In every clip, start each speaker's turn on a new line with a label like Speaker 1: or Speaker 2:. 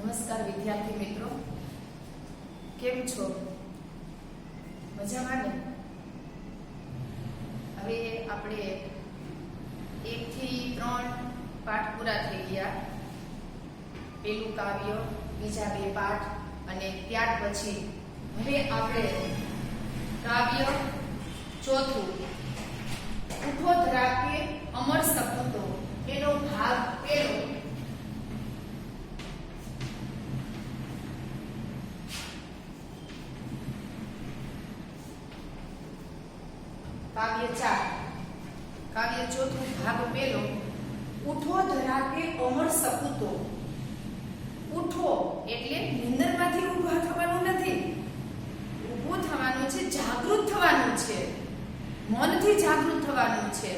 Speaker 1: નમસ્કાર વિદ્યાર્થી મિત્રો, કેમ છો? મજામાં ને? હવે આપણે 1 થી 3 પાઠ પૂરા થઈ ગયા. પેલું કાવ્ય, બીજા 2 પાઠ અને ત્યાર પછી હવે આપણે કાવ્ય ચોથું ઉઠો ધરાકે અમર સપૂતો એનો ભાગ પેલો. काव्य 4 काव्य चौथું ભાગ પેલો ઉઠો ધરાકે અમર સપૂતો. ઉઠો એટલે નિંદરમાંથી ઊભા થવાનું નથી, ઊભું થવાનું છે, જાગૃત થવાનું છે, મનથી જાગૃત થવાનું છે.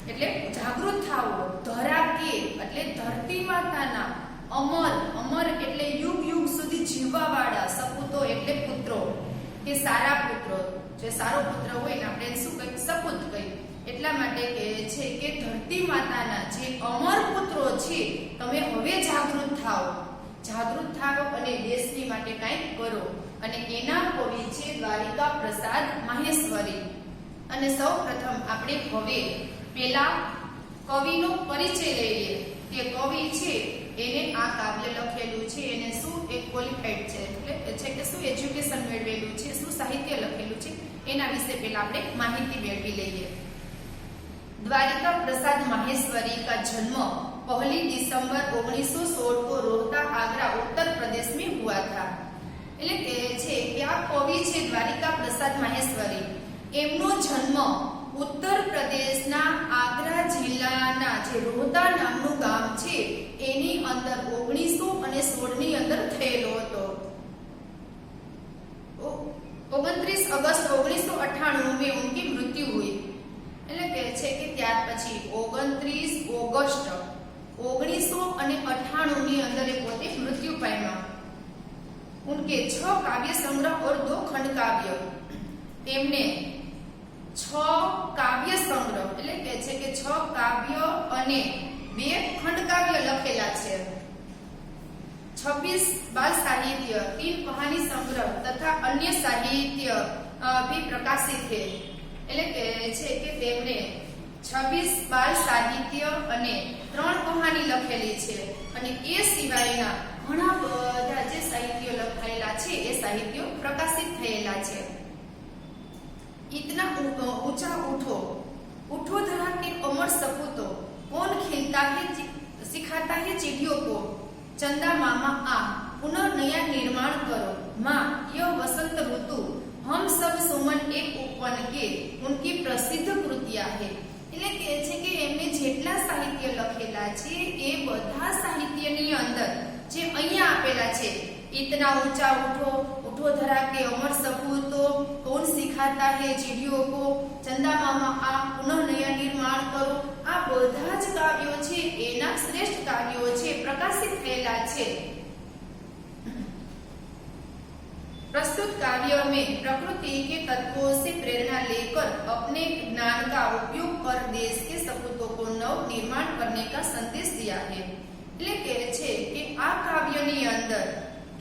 Speaker 1: એટલે જાગૃત થાવો. ધરાકે એટલે ધરતી માતાના, અમર અમર એટલે યુગ યુગ સુધી જીવવા વાળા, સપૂતો એટલે પુત્રો કે સારા પુત્રો. જે સારો પુત્ર હોય ને આપણે શું કહીએ? સપૂત કહીએ. એટલા માટે કહે છે કે ધરતી માતાના જે અમર પુત્રો છે તમે હવે જાગૃત થાઓ. જાગૃત થાઓ અને દેશની માટે કંઈક કરો. અને એના કવિ છે દ્વારિકા પ્રસાદ માહેશ્વરી. અને સૌપ્રથમ આપણે હવે પેલા કવિનો પરિચય લઈએ કે કવિ છે એને આ કાવ્ય લખેલું છે, એને શું એક ક્વોલિફાઈડ છે, એટલે છે કે શું એજ્યુકેશન મેળવેલું છે, શું સાહિત્ય લખેલું છે, એના વિશે પહેલા આપણે માહિતી મેળવી લઈએ. द्वारिका प्रसाद माहेश्वरी का जन्म 1 दिसंबर 1916 को रोहता आगरा उत्तर प्रदेश में हुआ था. એટલે કે છે કે આ કવિ છે દ્વારિકા પ્રસાદ માહેશ્વરી, એમનો જન્મ ઉત્તર પ્રદેશના આગ્રા જિલ્લાના જે રોહતા નામનું ગામ છે એની અંદર 1916 ની અંદર થયેલો હતો. 29 अगस्त 1998 में उनकी मृत्यु हुई. એટલે કહે છે કે ત્યાર પછી 29 ઓગસ્ટ 1998 ની અંદર એ પોતે મૃત્યુ પામ્યા. उनके 6 काव्य संग्रह और 2 खंड काव्य. તેમને 6 કાવ્ય સંગ્રહ એટલે કહે છે કે 6 કાવ્ય અને 2 ખંડ કાવ્ય લખેલા છે. 26 बाल साहित्य, 3 कहानी संग्रह तथा अन्य साहित्य भी प्रकाशित है. એટલે કહે છે કે તેમને 26 બાલ સાહિત્ય અને 3 કહાની લખેલી છે. અને એ સિવાયના ઘણા બધા જે સાહિત્ય લખાયેલા છે એ સાહિત્ય પ્રકાશિત થયેલા છે. इतना ऊंचा उठो, उठो धरा के अमर सपूतो, कौन खिलता है सिखाता है चिड़ियों को, चंदा मामा आ पुनः नया निर्माण करो, माँ यह वसंत ऋतु हम सब सुमन एक उपवन के उनकी प्रसिद्ध कृतियां है. એટલે કે છે કે એમને જેટલા સાહિત્ય લખેલા છે એ બધા સાહિત્યની અંદર જે અહીંયા આપેલા છે, इतना ऊंचा उठो, उठो धरा के अमर सपूतो, कौन सिखाता है चिड़ियों को, चंदा मामा आ पुनः नया निर्माण करो, આ બધા જ કાવ્યો છે એના શ્રેષ્ઠ કાવ્યો છે, પ્રકાશિત થયેલા છે. प्रस्तुत काव्य में प्रकृति के तत्वों से प्रेरणा लेकर अपने ज्ञान का उपयोग कर देश के सपूतों को नव निर्माण करने का संदेश दिया है. એટલે કહે છે કે આ કાવ્યની અંદર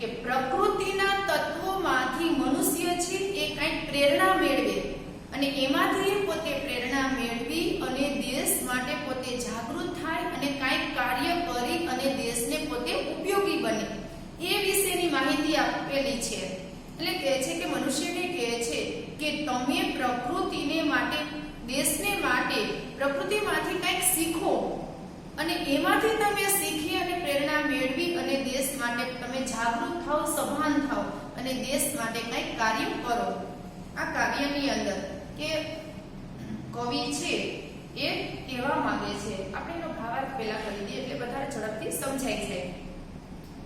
Speaker 1: કે પ્રકૃતિના તત્વોમાંથી મનુષ્ય છે એ કંઈક પ્રેરણા મેળવે અને એમાંથી પોતે પ્રેરણા મેળવી અને દેશ માટે પોતે જાગૃત થાય અને કંઈક કાર્ય કરી અને દેશને પોતે ઉપયોગી બને એ વિશેની માહિતી આપેલી છે. એટલે કહે છે કે મનુષ્યને કહે છે કે તમે પ્રકૃતિને માટે, દેશને માટે પ્રકૃતિમાંથી કંઈક શીખો અને એમાંથી તમે શીખી અને પ્રેરણા મેળવી અને દેશ માટે તમે જાગૃત થાઓ, સભાન થાઓ અને દેશ માટે કંઈક કાર્ય કરો. આ કાવ્યની અંદર કે કવિ છે એ કહેવા માંગે છે, આપણે એનો ભાવાર્થ પહેલા કરી દઈએ એટલે વધારે ઝડપથી સમજાઈ જાય.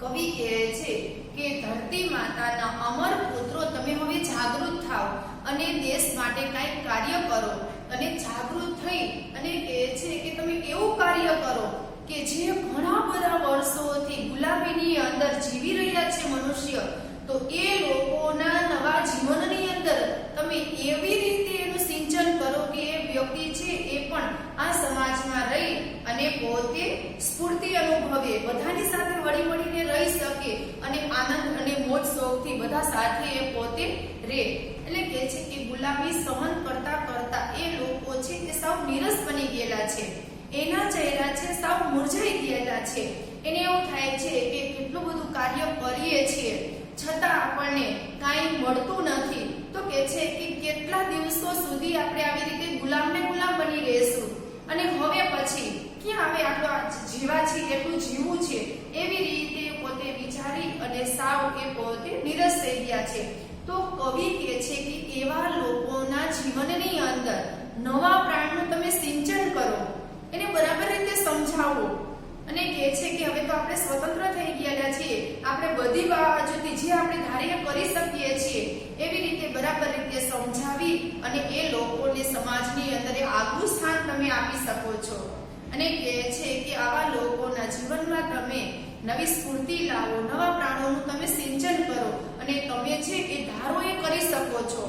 Speaker 1: કવિ કહે છે કે ધરતી માતાના અમર પુત્રો તમે હવે જાગૃત થાઓ અને દેશ માટે કંઈક કાર્ય કરો. અને જાગૃત થઈ અને કહે છે કે તમે એવું કાર્ય કરો કે જે ઘણા બધા વર્ષોથી ગુલામીની અંદર જીવી રહ્યા છે મનુષ્ય, તો એ લોકોના નવા જીવનની અંદર તમે એવી રીતે એનું સિંચન કરો કે એ વ્યક્તિ છે એ પણ આ સમાજમાં રહી અને પોતે સ્ફૂર્તિ અનુભવે, બધાની સાથે હળી મળીને રહી શકે અને આનંદ અને મોજ શોખથી બધા સાથે એ પોતે રહે. એટલે કે છે કે ગુલામી સહન કરતા કરતા એ લોકો છે એ સાવ નીરસ બની ગયેલા છે. એના ચહેરા છે સાવ મુરઝાઈ ગયેલા છે. એને એવું થાય છે કે કેટલું બધું કાર્ય કરીએ છીએ છતાં આપણને કાંઈ મળતું નથી. તો કે છે કે કેટલા દિવસો સુધી આપણે આવી રીતે ગુલામને ગુલામ બની રહેશું અને હવે પછી ક્યાં હવે આટલું જીવા છે એટલું જીવવું છે, એવી રીતે પોતે વિચારી અને સાવ એ પોતે નિરસ થઈ ગયા છે. તો કવિ કહે છે કે એવા લોકોના જીવનની અંદર નવા પ્રાણનું તમે સિંચન કરો, એને બરાબર રીતે સમજાવો અને કહે છે કે હવે તો આપણે સ્વતંત્ર થઈ ગયેલા છીએ, આપણે બધી બાજુથી જે આપણે ધાર્ય કરી શકીએ છીએ એવી રીતે બરાબર રીતે સમજાવી અને એ લોકોને સમાજની અંદર આગવું સ્થાન તમે આપી શકો છો. અને કહે છે કે આવા લોકોના જીવનમાં તમે નવી સ્ફૂર્તિ લાવો, નવા પ્રાણોનું તમે સિંચન કરો અને તમે છે એ ધારો એ કરી શકો છો.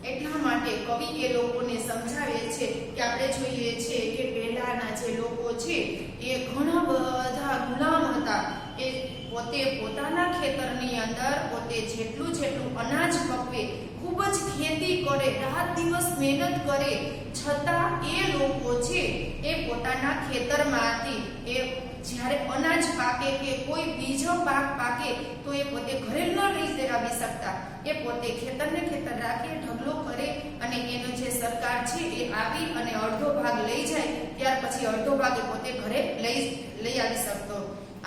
Speaker 1: એટલા માટે કવિ એ લોકોને સમજાવે છે કે આપણે જોઈએ છે કે પહેલાના જે લોકો છે એ ઘણા બધા ગુલામ હતા. એ પોતે પોતાના ખેતરની અંદર પોતે જેટલું અનાજ પકવે, ખૂબ જ ખેતી કરે, રાત દિવસ મહેનત કરે, છતાં એ લોકો છે એ પોતાના ખેતરમાંથી એ જ્યારે અનાજ પાકે કે કોઈ બીજો પાક પાકે તો એ પોતે ઘરે ન લઈ આવી શકતા. એ પોતે ખેતરને ખેતર રાખે, ઢગલો કરે અને એનો જે સરકાર છે એ આવી અને અડધો ભાગ લઈ જાય, ત્યાર પછી અડધો ભાગ એ પોતે ઘરે લઈ આવી શકતો.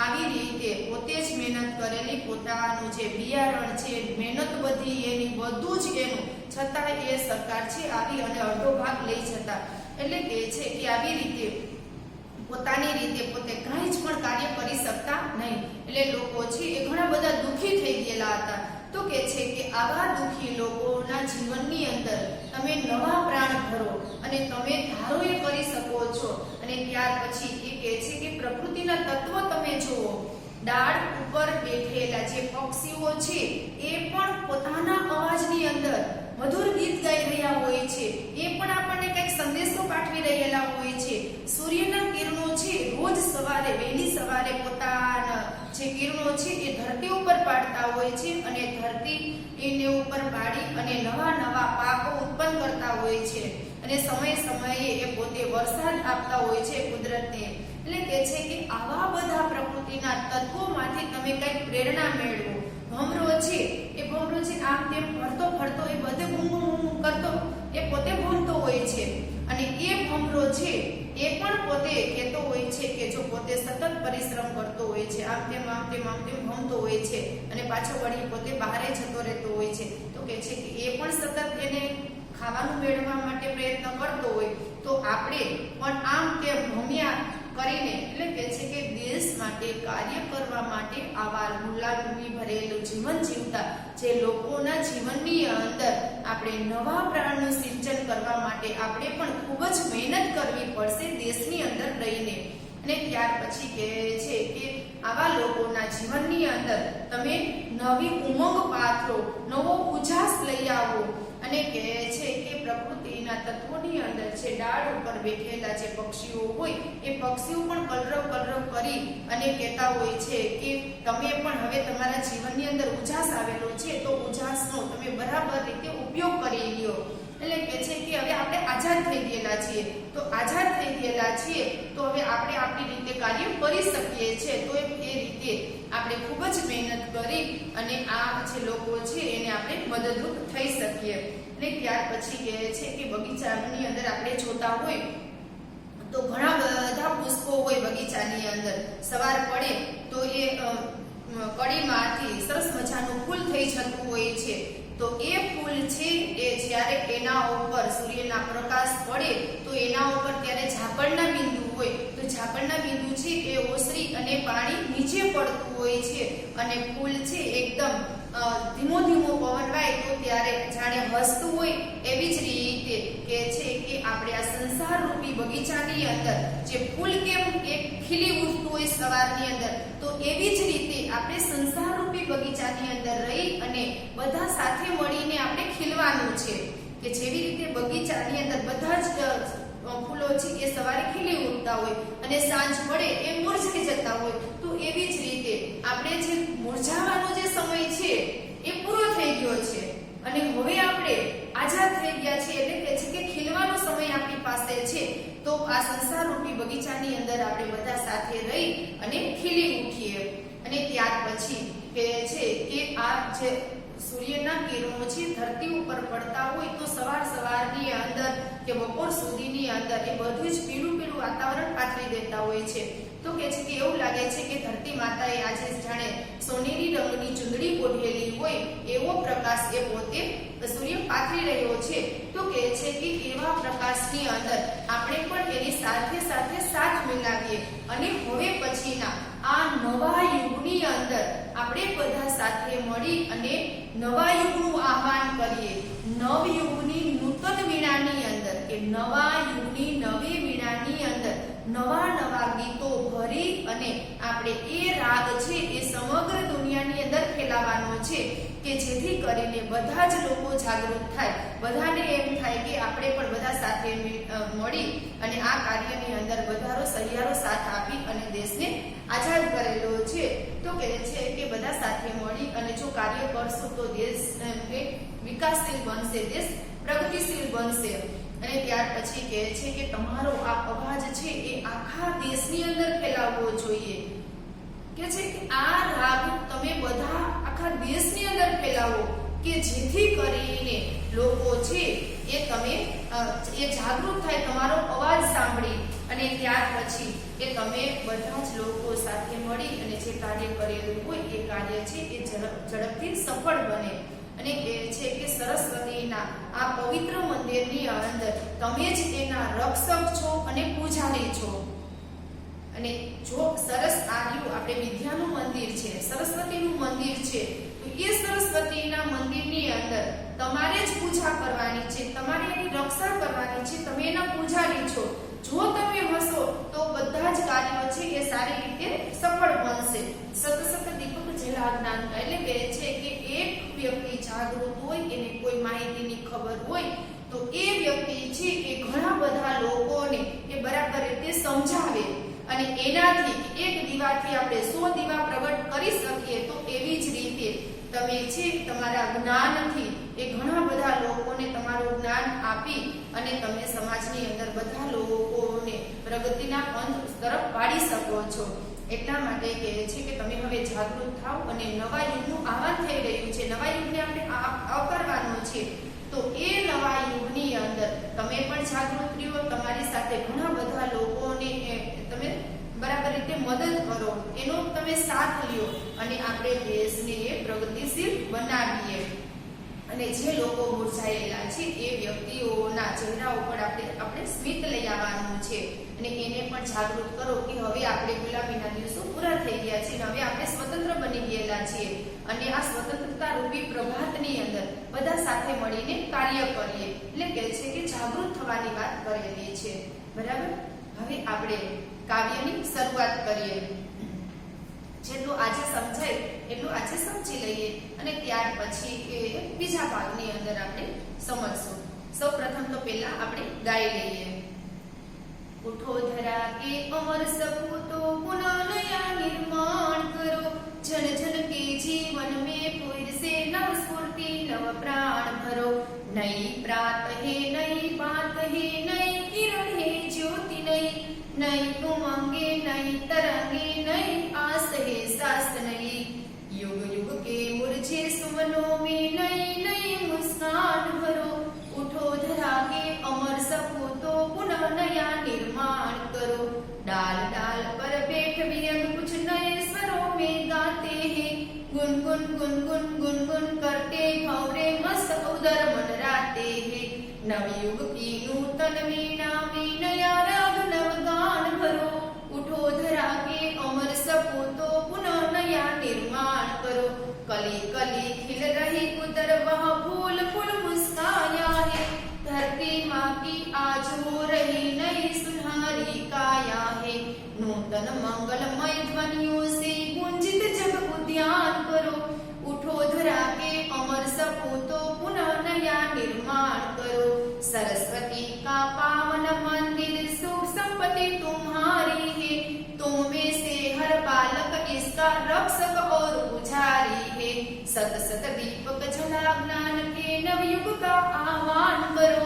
Speaker 1: આવી રીતે પોતે જ મહેનત કરેલી, પોતાનું જે બિયારણ છે, મહેનત બધી એની બધું જ એનું, છતાં એ સરકાર છે આવી અને અડધો ભાગ લઈ જતા. એટલે કે છે કે આવી રીતે પોતાની રીતે પોતે કાંઈ જ પણ કાર્ય કરી શકતા નહીં. એટલે લોકો છે એ ઘણા બધા દુઃખી થઈ ગયેલા હતા. તો કે છે કે આવા દુઃખી લોકોના જીવનની અંદર તમે નવા પ્રાણ ભરો અને તમે ધારો એ કરી શકો છો. અને ત્યાર પછી એ કહે છે કે પ્રકૃતિના તત્વો તમે જુઓ, ડાળ ઉપર બેઠેલા જે પક્ષીઓ છે એ પણ પોતાના અવાજની અંદર મધુર ગીત ગાઈ રહ્યા હોય છે, એ પણ આપણને કંઈક સંદેશો પાઠવી રહેલા હોય છે. સૂર્યના કિરણો છે રોજ સવારે વહેલી સવારે પોતાના જે કિરણો છે એ ધરતી ઉપર પાડતા હોય છે અને ધરતી એને ઉપર પાડી અને નવા પાકો ઉત્પન્ન કરતા હોય છે અને સમયે એ પોતે વરસાદ આપતા હોય છે કુદરતને. એટલે કે છે કે આવા બધા પ્રકૃતિના તત્વોમાંથી તમે કંઈક પ્રેરણા મેળવો. ભમરો છે એ ભમરો છે આમ તેમ ફરતો એ બધે બૂમ કરતો એ પોતે ભમતો હોય છે અને એ ભમરો છે એ પણ પોતે કહેતો હોય છે કે જો પોતે સતત પરિશ્રમ કરતો હોય છે, આમ તેમ ભમતો હોય છે અને પાછો વળી પોતે બહાર જતો રહેતો હોય છે. તો કે છે કે એ પણ સતત એને ખાવાનું મેળવવા માટે પ્રયત્ન કરતો હોય, તો આપણે પણ આમ તેમ ભમ્યા કરીને, એટલે કે છે કે દેશ માટે કાર્ય કરવા માટે આવા ગુલામી ભરેલું જીવન જીવતા જે લોકોના જીવનની અંદર આપણે નવા પ્રાણનું સિંચન કરવા માટે આપણે પણ ખૂબ જ મહેનત કરવી પડશે દેશની અંદર રહીને. અને ત્યાર પછી કહે છે કે આવા લોકોના જીવનની અંદર તમે નવી ઉમંગ પાથરો, નવો ઉજાસ લઈ આવો અને કહે છે કે પ્રકૃતિના તત્વોની અંદર છે ડાળ ઉપર બેઠેલા જે પક્ષીઓ હોય એ પક્ષીઓ પણ કલરવ કરી અને કહેતા હોય છે કે તમે પણ હવે તમારા જીવનની અંદર ઉજાસ આવેલો છે તો ઉજાસનો તમે બરાબર રીતે ઉપયોગ કરી લ્યો. એટલે કે છે કે હવે આપણે આઝાદ થઈ ગયેલા છીએ, તો આઝાદ થઈ ગયેલા છીએ તો હવે આપણે આપણી રીતે કાર્ય કરી શકીએ છીએ. તો એ રીતે આપણે ખૂબ જ મહેનત કરી અને આ જે લોકો છે એને આપણે મદદરૂપ થઈ શકીએ. અને ત્યાર પછી કહે છે કે બગીચાની અંદર આપણે જોતા હોય તો ઘણા બધા પુષ્પો હોય બગીચાની અંદર. સવાર પડે તો એ કડીમાંથી સરસ મજાનું ફૂલ થઈ જતું હોય છે. તો એ ફૂલ છે એ જ્યારે એના ઉપર સૂર્યના પ્રકાશ પડે તો એના ઉપર ત્યારે ઝાકળના બિંદુ હોય, તો ઝાકળના બિંદુ છે એ ઓસરી અને પાણી નીચે પડતું હોય છે અને ફૂલ છે એકદમ ધીમો પવન વાય તો ત્યારે જાણે હસતું હોય. એવી જ રીતે કે છે કે આપણે આ સંસાર રૂપી બગીચાની અંદર જે ફૂલ કેમ એક ખીલી ઉઠતું હોય સવારની અંદર, તો એવી જ રીતે આપણે સંસાર રૂપી બગીચાની અંદર રહી અને બધા સાથે મળીને આપણે ખીલવાનું છે. કે જેવી રીતે બગીચાની અંદર બધા જ ફૂલો છે એ સવારે ખીલી ઉઠતા હોય અને સાંજ પડે એ મુરઝાઈ જતા હોય, તો એવી જ રીતે આપણે જે મુરઝાવાનો જે થઈ ગયા છે એટલે કે છે કે ખીલવાનો સમય આપણી પાસે છે, તો આ સંસાર રૂપી બગીચાની અંદર આપણે બધા સાથે રહી અને ખીલી ઉઠીએ. અને ત્યાર પછી કહે છે કે આ જે સૂર્યના કિરણો છે ધરતી ઉપર પડતા હોય તો સવારની અંદર કે બપોર સુધીની અંદર એ બધું જ પીળું વાતાવરણ પાથરી દેતા હોય છે. તો કે છે કે એવું લાગે છે કે ધરતી માતાએ આજે જાણે સોનેરી રંગની ચુંદડી ઓઢેલી હોય એવો પ્રકાશ એ પોતે સૂર્ય પાથરી રહ્યો છે. તો કે છે કે એવા પ્રકાશની અંદર આપણે પણ એની સાથે સાથ મિલાવીએ અને હવે પછીના આ નવા યુગની અંદર આપણે બધા સાથે મળી અને નવા યુગનું આહ્વાન કરીએ. નવયુગની નૂતન વીણાની અંદર કે નવા યુગની નવી વીણાની અંદર નવા ગીતો ભરી અને આપણે એ રાગ છે એ સમગ્ર દુનિયાની અંદર ફેલાવવાનો છે કે જેથી કરીને બધા જ લોકો જાગૃત થાય, બધાને એમ થાય કે આપણે પણ બધા સાથે મળી અને આ કાર્યની અંદર બધાનો સહિયારો સાથ આપી અને દેશને આઝાદ કરેલો છે. તો કહે છે કે બધા સાથે મળી અને જો કાર્ય કરશું તો દેશ વિકાસશીલ બનશે, દેશ પ્રગતિશીલ બનશે. અને ત્યાર પછી કહે છે કે તમારો આ અવાજ છે એ આખા દેશની અંદર ફેલાવવો જોઈએ. કે છે કે આ રાગ તમે બધા આખા દેશની અંદર ફેલાવો કે જેથી કરીને લોકો છે એ તમે એ જાગૃત થાય તમારો અવાજ સાંભળી. અને ત્યાર પછી એ તમે બધા જ લોકો સાથે મળી અને જે કાર્ય કરેલું હોય એ કાર્ય છે એ ઝડપથી સફળ બને. અને કહે છે કે સરસ્વતીના આ પવિત્ર મંદિરની અંદર તમે જ એના રક્ષક છો અને પૂજારી છો. અને જો સરસ આવ્યું આપણે વિદ્યાનું મંદિર છે, સરસ્વતીનું મંદિર છે, તો એ સરસ્વતીના મંદિરની અંદર તમારે જ પૂજા કરવાની છે, તમારે એની રક્ષા કરવાની છે, તમે એના પૂજારી છો. જો તમે હશો તો બધા જ કાર્યો છે એ સારી રીતે સફળ બનશે. સતત દીપક જેલા જ્ઞાન એટલે કહે છે કે એક વ્યક્તિ જાગૃત હોય, એને કોઈ માહિતીની ખબર હોય તો એ વ્યક્તિ છે એ ઘણા બધા લોકોને એ બરાબર રીતે સમજાવે અને એનાથી એક દીવાથી આપણે 100 દીવા પ્રગટ કરી શકીએ. તો એવી જ રીતે તમે છે તમારા જ્ઞાનથી એ ઘણા બધા લોકોને તમારું જ્ઞાન આપી અને તમે સમાજની અંદર બધા લોકોને પ્રગતિના પંથ તરફ વાળી શકો છો. એટલા માટે કહે છે કે તમે હવે જાગૃત થાઓ અને નવા યુગનું આહ્વાન થઈ રહ્યું છે, નવા યુગને આપણે આવકારવાનું છે. તો એ નવા યુગની અંદર તમે પણ જાગૃત રહ્યો, તમારી સાથે ઘણા બધા લોકોને તમે બરાબર રીતે મદદ કરો, એનો તમે સાથ લ્યો અને આપણે દેશને પ્રગતિશીલ બનાવીએ. અને જે લોકો મૂર્છાયેલા છે એ વ્યક્તિઓના ચહેરા ઉપર આપણે સ્મિત લઈ આવવાનું છે અને એને પણ જાગૃત કરો કે હવે આપણે ગુલામીના દિવસો પૂરા થઈ ગયા છે, હવે આપણે સ્વતંત્ર બની ગયેલા છીએ અને આ સ્વતંત્રતા રૂપી પ્રભાતની અંદર બધા સાથે મળીને કાર્ય કરીએ. એટલે કહે છે કે જાગૃત થવાની વાત કરેલી છે. બરાબર. હવે આપણે કાવ્યની શરૂઆત કરીએ. જેટલું આજે સમજાય એટલું આજે સમજી લઈએ અને ત્યાર પછી બીજા ભાગની અંદર આપણે સમજશું. સૌપ્રથમ તો પહેલા આપણે ગાઈ લઈએ. ઉઠો ધરા કે અમર સપૂતો પુનઃ નયા નિર્માણ કરો, જન જન કે જીવન में फिर से नव स्फूर्ति नव प्राण भरो. नई प्रात है नई बात है नई किरण है ज्योति नई, नई उमंगे नई तरंगे नई आस है सास नई. युग युग के मुरझे सुमनों में नई नई मुस्कान भरो. उठो धरा के अमर सपूतो पुनः नया निर्माण करो. डाल डाल पर बैठ विरंग कुछ नए स्वरों में गाते हैं. गुनगुन गुनगुन गुनगुन करते भौरे मस्त उदर मनराते हैं. नवयुग की नूतन वीणा में नया राग नव गान भरो. उठो धरा के अमर सपूतो पुनः नया निर्माण करो. कली कली खिल रही उदर वह फूल फूल मुस्काया है. धरती माँ की आज हो रही नई सुनहरी काया है. नूतन मंगलमय ध्वनियों से गुंजित जग उद्यान करो. उठो धरा के अमर सपूतो पुनः नया निर्माण करो. सरस्वती का पावन मंदिर सुख संपत्ति तुम्हारी है. तुम में से हर बालक इसका रक्षक और जारी है, सत सत दीपक जला ज्ञान के नवयुग का आह्वान करो।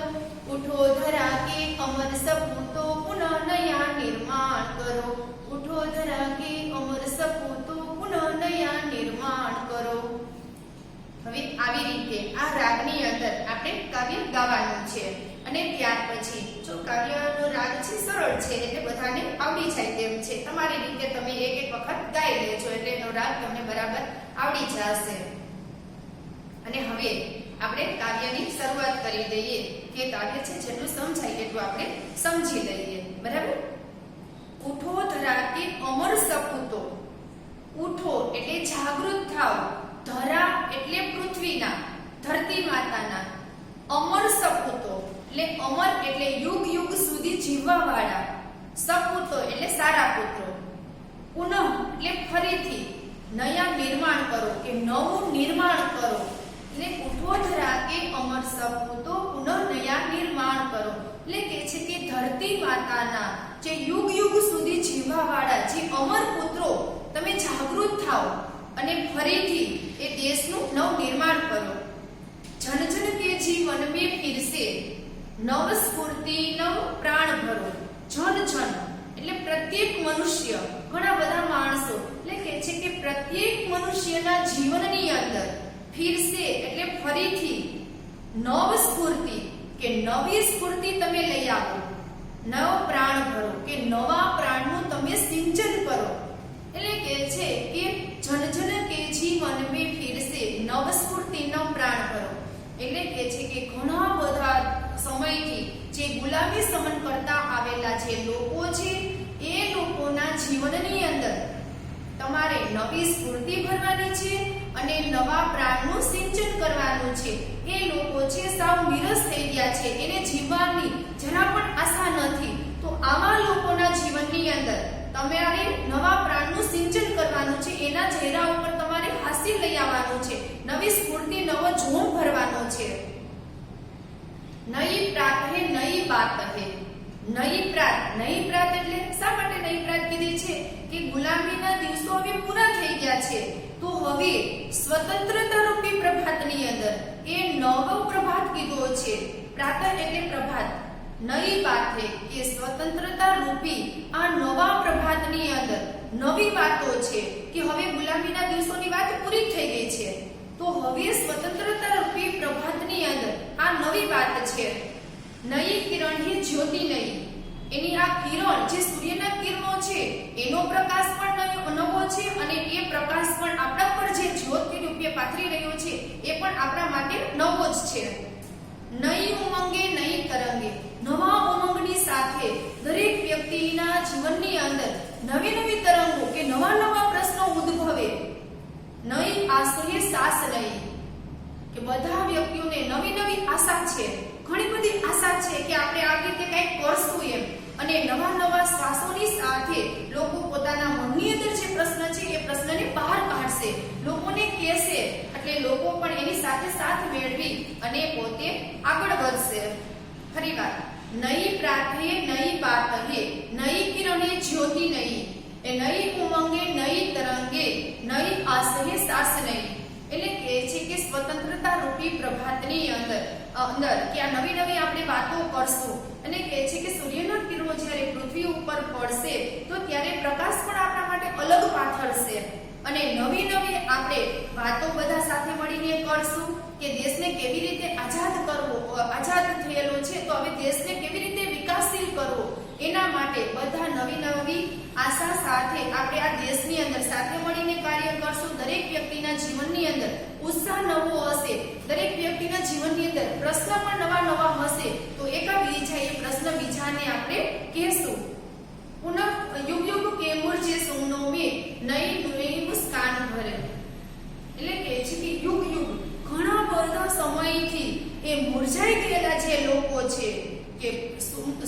Speaker 1: उठो धरा के अमर सपूतो पुनः नया निर्माण करो। उठो धरा के अमर सपूतो पुनः नया निर्माण करो। હવે આવી રીતે આ રાગની અંદર આપણે કાવ્ય ગાવાનું છે અને ત્યાર પછી જો કાવ્યનો રાગ છે સરળ છે એટલે બધાને આવડી જાય તેમ છે, તમારી રીતે તમે એક એક વખત ગાઈ લેજો એટલે એનો રાગ તમને બરાબર આવડી જશે। અને હવે આપણે કાવ્યની શરૂઆત કરી દઈએ કે કાવ્ય છે જેટલું સમજાય એટલું આપણે સમજી લઈએ, બરાબર। ઉઠો ધરા કે અમર સપૂતો, ઉઠો એટલે જાગૃત થાવ, ધરા એટલે પૃથ્વીના, ધરતી માતાના, અમર સપૂતો એટલે અમર એટલે યુગ યુગ સુધી જીવવા વાળા, સપૂતો એટલે સારા પુત્રો, પુનઃ એટલે ફરીથી, નયા નિર્માણ કરો કે નવું નિર્માણ કરો એટલે ઉઠો ધરા કે અમર સપૂતો પુનઃ નયા નિર્માણ કરો એટલે કે છે કે ધરતી માતાના જે યુગ યુગ સુધી જીવવા વાળા જે અમર પુત્રો તમે જાગૃત થાઓ અને ફરીથી એ દેશનું નવ નિર્માણ કરો। જન જન કે જીવન में फिर से નવ સ્ફૂર્તિ નવ પ્રાણ ભરો। જન જન એટલે પ્રત્યેક મનુષ્ય, ઘણા બધા માણસો એટલે કે છે કે પ્રત્યેક મનુષ્યના જીવનની અંદર फिर से એટલે ફરીથી, નવ સ્ફૂર્તિ કે નવી સ્ફૂર્તિ તમે લઈ આવો, નવ પ્રાણ ભરો કે નવા પ્રાણનું તમે સિંચન કરો એટલે કે છે કે જન જન કે જીવન में फिर से નવ સ્ફૂર્તિ નવ પ્રાણ ભરો એટલે કે છે કે ઘણા બધા સમયથી જે ગુલામી સહન કરતા આવેલા જે લોકો છે એ લોકોના જીવનની અંદર તમારે નવી સ્ફૂર્તિ ભરવાની છે અને નવા પ્રાણનું સિંચન કરવાનું છે। એ લોકો છે સાવ નિરસ થઈ ગયા છે, એને જીવવાની જરા પણ આશા નથી, તો આવા લોકોના જીવનની અંદર તમારે નવા પ્રાણનું સિંચન કરવાનું છે, એના ચહેરા ઉપર તમારે હાસ્ય લઈ આવવાનું છે, નવી સ્ફૂર્તિ નવો જોમ ભરવાનો છે। નઈ પ્રાત હે નઈ બાત હે, નઈ પ્રાત એટલે શા માટે નઈ પ્રાત કીધી છે કે ગુલામીના દિવસો હવે પૂરા થઈ ગયા છે, તો હવે સ્વતંત્રતા રૂપી પ્રભાતની અંદર એ નવો પ્રભાત કીધો છે। પ્રાત એટલે પ્રભાત, નઈ બાત હે કે સ્વતંત્રતા રૂપી આ નવા પ્રભાતની અંદર નવી વાતો છે કે હવે ગુલામીના દિવસોની વાત પૂરી થઈ ગઈ છે, તો હવે સ્વતંત્રતા રૂપી પ્રભાતની અંદર આ નવી વાત છે। નઈ કિરણ હે જ્યોતિ નઈ, એની આ કિરણ જે સૂર્યના કિરણો છે એનો પ્રકાશ પણ નવો છે અને એ પ્રકાશ પણ આપણા પર જે જ્યોતિ રૂપે પાથરી રહ્યો છે એ પણ આપણા માટે નવો જ છે। નઈ ઉમંગે નઈ તરંગે, નવા ઉમંગની સાથે દરેક વ્યક્તિના જીવનની અંદર નવી નવી તરંગો કે નવા નવા પ્રશ્નો ઉદ્ભવે। નઈ આશરે સાસ નઈ કે બધા વ્યક્તિઓને નવી નવી આશા છે, ઘણી બધી આશા છે કે આપણે આ રીતે કંઈક કરશું એમ, અને નવા નવા શ્વાસોની સાથે લોકો પોતાના મનની અંદર જે પ્રશ્ન છે એ પ્રશ્નને બહાર કાઢશે, લોકોને કહેશે, એટલે લોકો પણ એની સાથે સાથ મેળવી અને પોતે આગળ વધશે। ફરીવાર, નઈ પ્રાત હે નઈ બાત હે, નઈ કિરણે જ્યોતિ નઈ, એ નઈ ઉમંગે નઈ તરંગે, નઈ આશરે સાસ નઈ એટલે કે છે કે સ્વતંત્રતા રૂપી પ્રભાતની અંદર કે આ નવી નવી આપણે વાતો કરશું અને કે છે કે સૂર્યના કિરણો જ્યારે પૃથ્વી ઉપર પડશે તો ત્યારે પ્રકાશ પણ આપણા માટે અલગ પાથરશે અને નવી નવી આપણે વાતો બધા સાથે મળીને કરશું કે દેશને કેવી રીતે આઝાદ કરવો, આઝાદ થયેલો છે તો હવે દેશને કેવી રીતે વિકાસશીલ કરવો, એના માટે બધા નવી નવી આશા સાથે આપણે આ દેશની અંદર સાથે મળીને કાર્ય કરશું। દરેક વ્યક્તિના જીવનની અંદર ઉત્સાહ નવો હશે, દરેક વ્યક્તિના જીવનની અંદર પ્રશ્ન પણ નવા નવા હશે, તો એકા બીજા એ પ્રશ્ન બીજાને આપણે કહેશું। પુનઃ યુગ યુગ કે મુરજે સોનો મે નઈ નઈ મુસ્કાન ભરે એટલે કે છે કે યુગ યુગ ઘણા બધા સમયથી એ મુરઝાઈ ગયેલા જે લોકો છે કે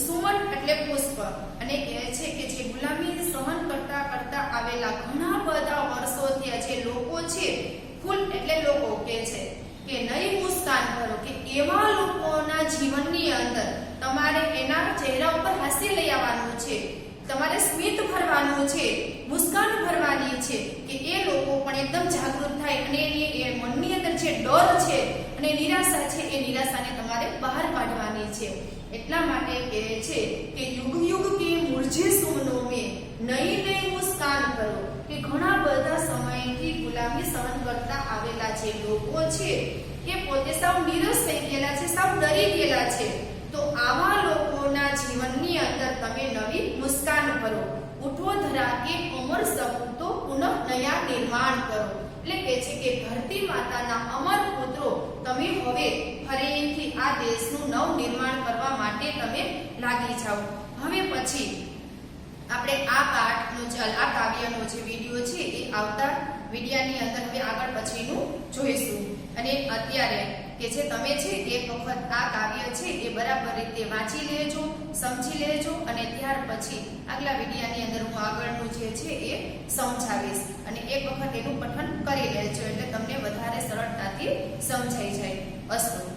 Speaker 1: સુમન એટલે પુષ્પ અને કહે છે કે જે ગુલામી સહન કરતા કરતા આવેલા ઘણા બધા વર્ષોથી આ જે લોકો છે, ફૂલ એટલે લોકો કહે છે કે નઈ મુસ્કાન ભરો કે એવા લોકોના જીવનની અંદર તમારે એના ચહેરા ઉપર હાસ્ય લઈ આવવાનું છે, તમારે સ્મિત ભરવાનું છે, મુસ્કાન ભરવાની છે કે એ લોકો પણ પણ એકદમ જાગૃત થાય અને એ મનની અંદર જે ડર છે અને નિરાશા છે એ નિરાશાને તમારે બહાર કાઢવાની છે. એટલા માટે કહે છે કે યુગ યુગ કે મુરઝે સુમનો મેં નઈ નઈ મુસ્કાન કરો, કે ઘણા બધા સમયથી ગુલામી સહન કરતા આવેલા જે લોકો છે એ પોતે સાવ નિરાશ થઈ ગયેલા છે, સાવ ડરી ગયેલા છે. તો આવા લોકોના જીવનની અંદર તમે નવી મુસ્કાન કરો. ઉઠો ધરા કે અમર સપૂતો પુનઃ નયા નિર્માણ કરો. એટલે કે છે કે ધરતી માતાના અમર પુત્રો તમે હવે ફરીથી આ દેશનું નવ નિર્માણ કરવા માટે તમે લાગી જાઓ. હવે પછી આપણે આ પાઠનો આ કાવ્યનો જે વિડિયો છે એ આવતા વિડિયાની અંદર હવે આગળ પછીનું જોઈશું. અને અત્યારે કે જે તમે છે એક વખત આ કાવ્ય છે એ બરાબર રીતે વાંચી લેજો, સમજી લેજો અને ત્યાર પછી આગલા વિડિયાની અંદર હું આગળનું જે છે એ સમજાવીશ અને એક વખત એનું પઠન કરી લેજો એટલે તમને વધારે સરળતાથી સમજાઈ જાય. અસ્તુ.